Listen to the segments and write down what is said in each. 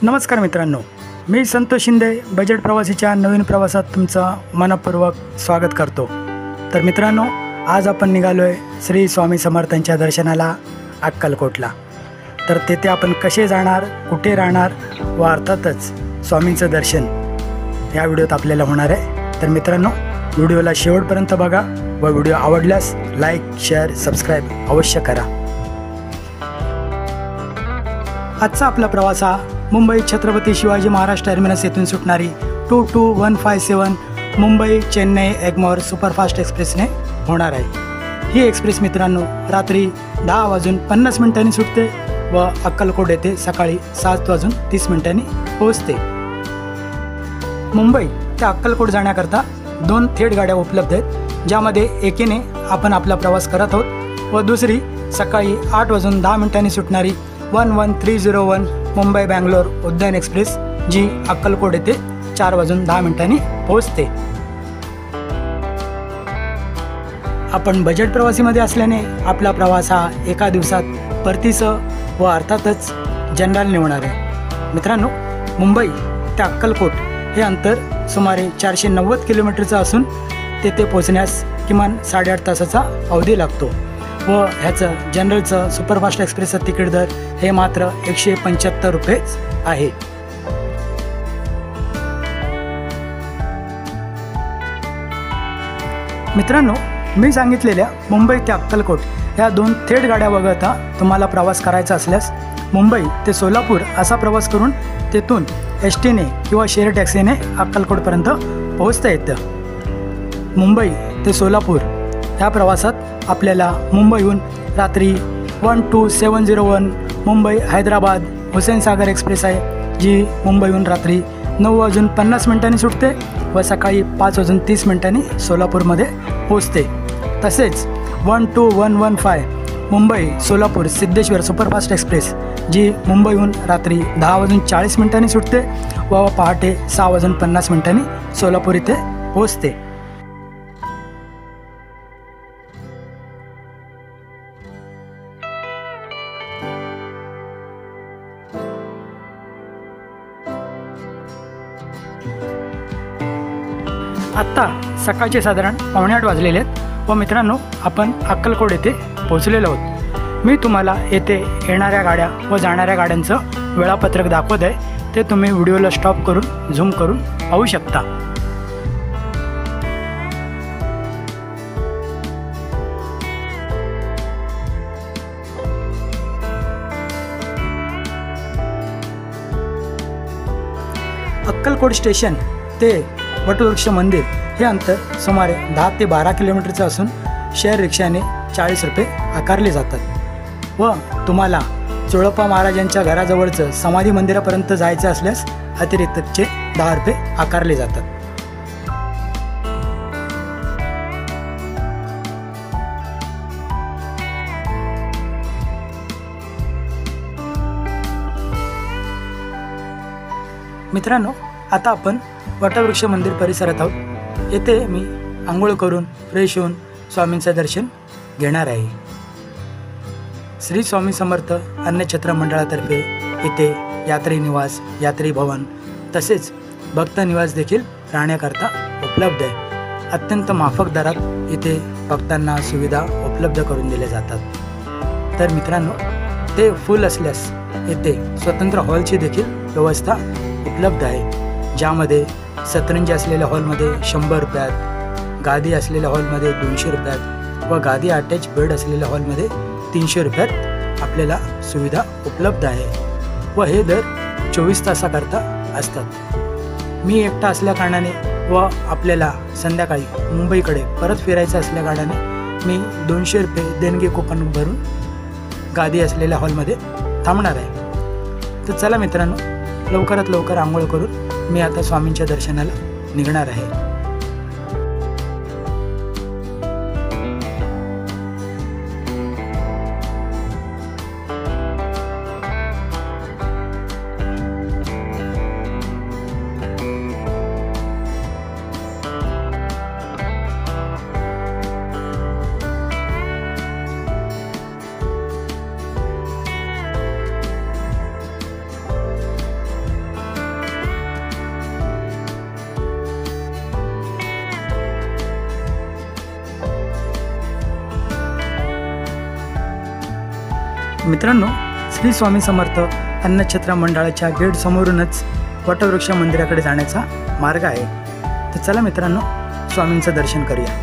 नमस्कार मित्रांनो, मी संतोष शिंदे बजेट प्रवासीच्या नवीन प्रवासात तुमचं मनपूर्वक स्वागत करतो। तर मित्रांनो, आज आपण निघालोय श्री स्वामी समर्थांच्या दर्शनाला अक्कलकोटला। तर तेथे आपण कसे जाणार, कुठे राहणार व अर्थातच स्वामींचं दर्शन या व्हिडिओत आपल्याला होणार आहे। तर मित्रांनो, व्हिडिओला शेवटपर्यंत बघा व व्हिडिओ आवडल्यास लाईक, शेअर, सबस्क्राईब अवश्य करा। आजचा आपला प्रवास हा मुंबई छत्रपती शिवाजी महाराज टर्मिनस येथून सुटणारी 22157 मुंबई चेन्नई एग्मोर सुपरफास्ट एक्सप्रेसने होणार आहे। ही एक्सप्रेस मित्रांनो रात्री 10:50 सुटते व अक्कलकोट येथे सकाळी 7:30 पोहोचते। मुंबई ते अक्कलकोट जाण्याकरता 2 थेट गाड्या उपलब्ध आहेत, ज्यामध्ये एकीने आपण आपला प्रवास करत आहोत व दुसरी सकाळी 8:10 सुटणारी 11301 मुंबई बँगलोर उद्यान एक्सप्रेस, जी अक्कलकोट येथे 4:10 पोहोचते। आपण बजेट प्रवासीमध्ये असल्याने आपला प्रवास हा एका दिवसात परतीसह व अर्थातच जनरलने होणार आहे। मित्रांनो, मुंबई ते अक्कलकोट हे अंतर सुमारे 490 किलोमीटरचं असून तेथे पोहोचण्यास किमान 8.5 तासाचा अवधी लागतो व ह्याचं जनरलचं सुपरफास्ट एक्सप्रेसचं तिकीट दर हे मात्र 175 रुपयेच आहे। मित्रांनो, मी सांगितलेल्या मुंबई ते अक्कलकोट ह्या 2 थेट गाड्या वगळता तुम्हाला प्रवास करायचा असल्यास मुंबई ते सोलापूर असा प्रवास करून तेथून एसटीने किंवा शेअर टॅक्सीने अक्कलकोटपर्यंत पोहोचता येतं। मुंबई ते सोलापूर ह्या प्रवासात आपल्याला मुंबईहून रात्री 12701 मुंबई हैदराबाद हुसेन सागर एक्सप्रेस आहे, जी मुंबईहून रात्री 9:50 सुटते व सकाळी 5:30 सोलापूरमध्ये पोहोचते। तसेच 12115 मुंबई सोलापूर सिद्धेश्वर सुपरफास्ट एक्सप्रेस, जी मुंबईहून रात्री 10:40 सुटते व पहाटे 6:50 सोलापूर इथे पोहोचते। आत्ता सकाळचे साधारण 7:45 वाजलेले आहेत व मित्रांनो, आपण अक्कलकोट येथे पोहोचलेलो आहोत। मी तुम्हाला येथे येणाऱ्या गाड्या व जाणाऱ्या गाड्यांचं वेळापत्रक दाखवत आहे, ते तुम्ही व्हिडिओला स्टॉप करून झूम करून पाहू शकता। अक्कलकोट स्टेशन ते वटवृक्ष मंदिर हे अंतर सुमारे 10 ते 12 किलोमीटरचं असून शेअर रिक्षाने 40 रुपये आकारले जातात व तुम्हाला चोळप्पा महाराजांच्या घराजवळचं समाधी मंदिरापर्यंत जायचं असल्यास अतिरिक्तचे 10 रुपये आकारले जातात। मित्रांनो, आता आपण वटवृक्ष मंदिर परिसरात आहोत। येथे मी आंघोळ करून फ्रेश होऊन स्वामींचं दर्शन घेणार आहे। श्री स्वामी समर्थ अन्नछत्र मंडळातर्फे येथे यात्री निवास, यात्री भवन तसेच भक्त निवास देखील राहण्याकरता उपलब्ध आहे। अत्यंत माफक दरात इथे भक्तांना सुविधा उपलब्ध करून दिल्या जातात। तर मित्रांनो, ते फुल असल्यास येथे स्वतंत्र हॉलची देखील व्यवस्था उपलब्ध आहे, ज्यामध्ये सतरंजी असलेल्या हॉलमध्ये 100 रुपयात, गादी असलेल्या हॉलमध्ये 200 रुपयात व गादी अटॅच बेड असलेल्या हॉलमध्ये 300 रुपयात आपल्याला सुविधा उपलब्ध आहे व हे दर 24 तासाकरता असतात। मी एकटा असल्या कारणाने व आपल्याला संध्याकाळी मुंबईकडे परत फिरायचं असल्या कारणाने मी 200 रुपये देणगी कुपन भरून गादी असलेल्या हॉलमध्ये थांबणार आहे। तर चला मित्रांनो, लवकरात लवकर आंघोळ करून मी आता स्वामींच्या दर्शनाला निघणार आहे। मित्रांनो, श्री स्वामी समर्थ अन्नछत्र मंडळाच्या गेट समोरूनच वटवृक्ष मंदिराकडे जाण्याचा मार्ग आहे। तर चला मित्रांनो, स्वामींचं दर्शन करूया।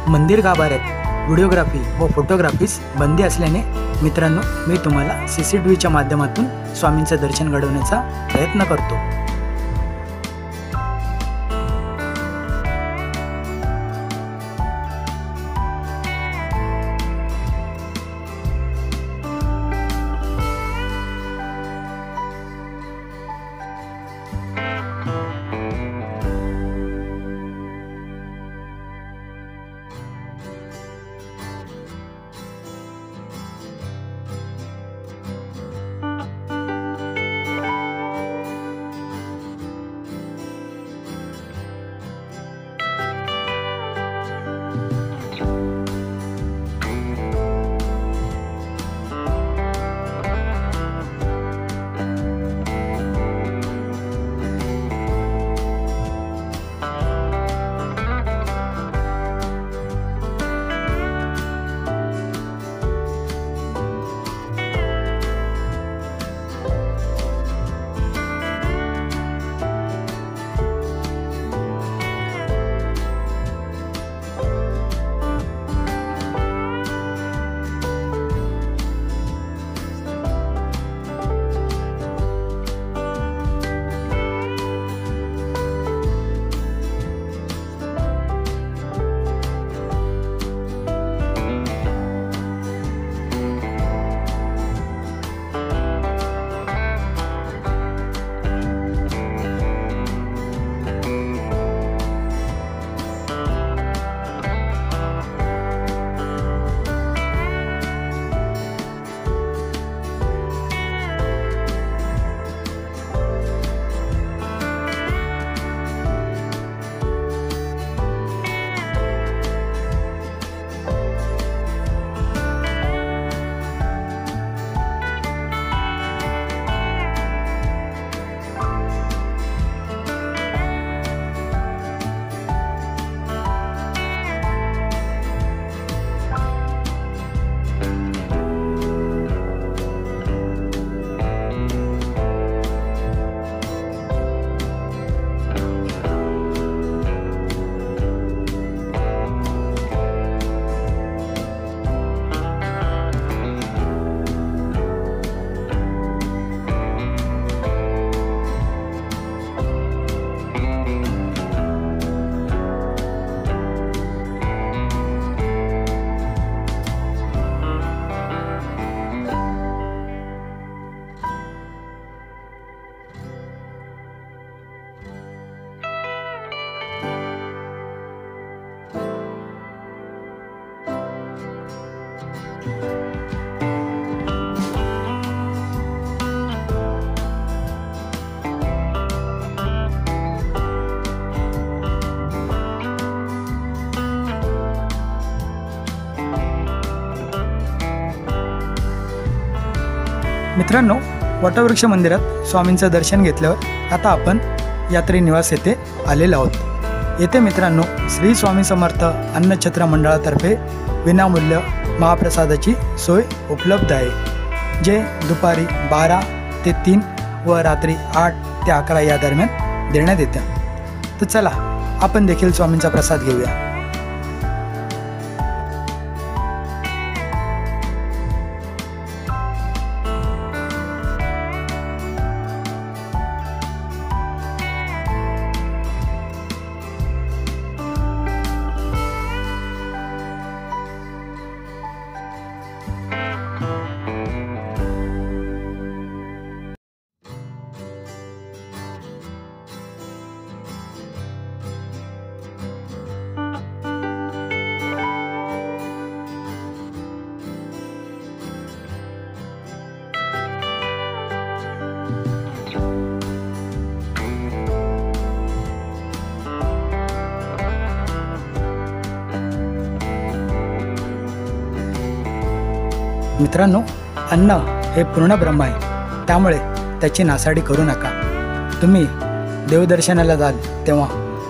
मंदिर गाभाऱ्यात व्हिडिओग्राफी व फोटोग्राफीस बंदी असल्याने मित्रांनो, मी तुम्हाला CCTVच्या माध्यमातून स्वामींचं दर्शन घडवण्याचा प्रयत्न करतो। मित्रांनो, वटवृक्ष मंदिरात स्वामींचं दर्शन घेतल्यावर आता आपण यात्री निवास येथे आलेलो आहोत। येथे मित्रांनो श्री स्वामी समर्थ अन्नछत्र मंडळातर्फे विनामूल्य महाप्रसादाची सोय उपलब्ध आहे, जे दुपारी 12 ते 3 व रात्री 8 ते 11 या दरम्यान देण्यात येते। तर चला आपण देखील स्वामींचा प्रसाद घेऊया। मित्रांनो, अन्न हे पूर्ण ब्रह्म आहे, त्यामुळे त्याची नासाडी करू नका। तुम्ही देवदर्शनाला जाल तेव्हा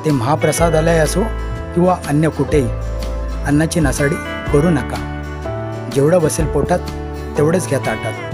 ते महाप्रसादालय असो किंवा अन्य कुठेही अन्नाची नासाडी करू नका। जेवढं बसेल पोटात तेवढंच घ्या ताटात।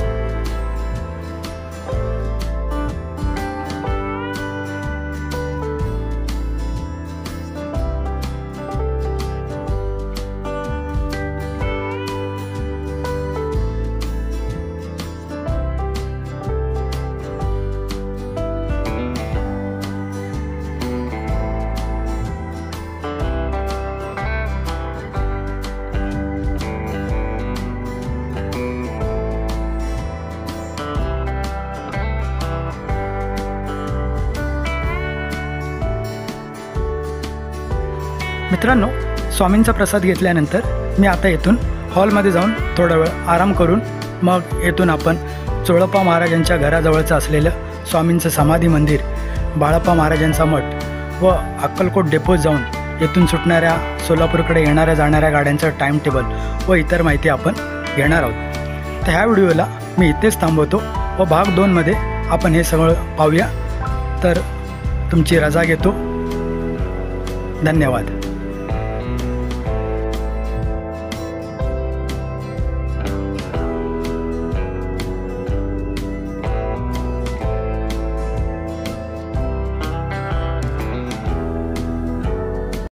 मित्रांनो, स्वामींचा प्रसाद घेतल्यानंतर मी आता येथून हॉलमध्ये जाऊन थोडा वेळ आराम करून मग येथून आपण चोळप्पा महाराजांच्या घराजवळचं असलेलं स्वामींचं समाधी मंदिर, बाळप्पा महाराजांचा मठ व अक्कलकोट डेपोत जाऊन येथून सुटणाऱ्या सोलापूरकडे येणाऱ्या जाणाऱ्या गाड्यांचं टाईम टेबल व इतर माहिती आपण घेणार आहोत। तर ह्या व्हिडिओला मी इथेच थांबवतो व भाग 2मध्ये आपण हे सगळं पाहूया। तर तुमची रजा घेतो। धन्यवाद।